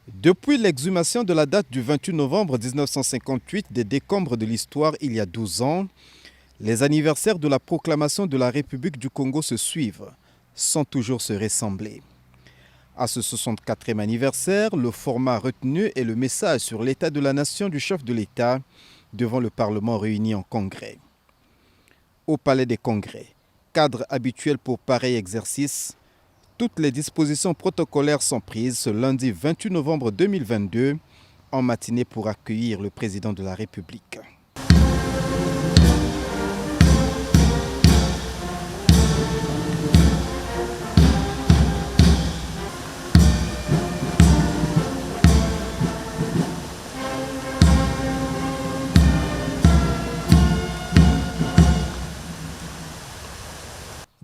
Depuis l'exhumation de la date du 28 novembre 1958 des décombres de l'histoire il y a 12 ans, les anniversaires de la proclamation de la République du Congo se suivent, sans toujours se ressembler. À ce 64e anniversaire, le format retenu est le message sur l'état de la nation du chef de l'État devant le Parlement réuni en congrès. Au Palais des Congrès, cadre habituel pour pareil exercice, toutes les dispositions protocolaires sont prises ce lundi 28 novembre 2022 en matinée pour accueillir le président de la République.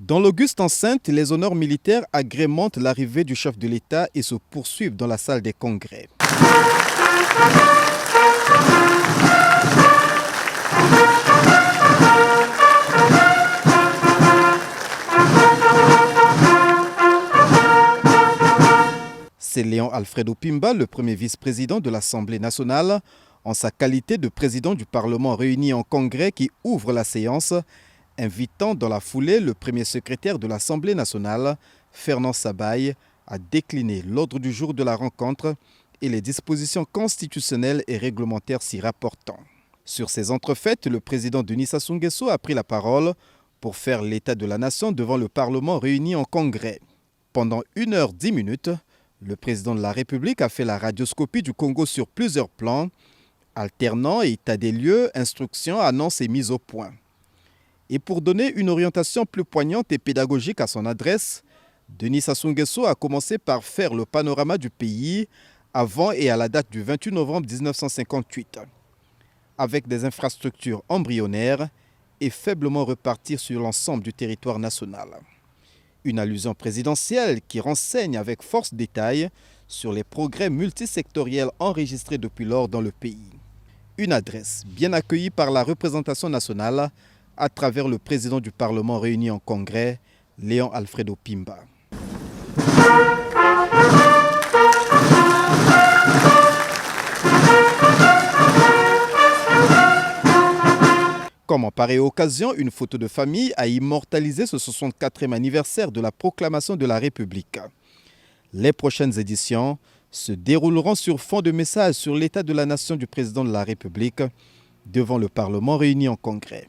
Dans l'auguste enceinte, les honneurs militaires agrémentent l'arrivée du chef de l'État et se poursuivent dans la salle des congrès. C'est Léon Alfredo Pimba, le premier vice-président de l'Assemblée nationale, en sa qualité de président du Parlement réuni en congrès qui ouvre la séance, invitant dans la foulée le premier secrétaire de l'Assemblée nationale, Fernand Sabaye, à décliner l'ordre du jour de la rencontre et les dispositions constitutionnelles et réglementaires s'y rapportant. Sur ces entrefaites, le président Denis Sassou Nguesso a pris la parole pour faire l'état de la nation devant le Parlement réuni en congrès. Pendant 1h10, le président de la République a fait la radioscopie du Congo sur plusieurs plans, alternant état des lieux, instructions, annonces et mises au point. Et pour donner une orientation plus poignante et pédagogique à son adresse, Denis Sassou Nguesso a commencé par faire le panorama du pays avant et à la date du 28 novembre 1958, avec des infrastructures embryonnaires et faiblement reparties sur l'ensemble du territoire national. Une allusion présidentielle qui renseigne avec force détail sur les progrès multisectoriels enregistrés depuis lors dans le pays. Une adresse bien accueillie par la représentation nationale à travers le président du Parlement réuni en congrès, Léon Alfredo Pimba. Comme en pareille occasion, une photo de famille a immortalisé ce 64e anniversaire de la proclamation de la République. Les prochaines éditions se dérouleront sur fond de messages sur l'état de la nation du président de la République devant le Parlement réuni en congrès.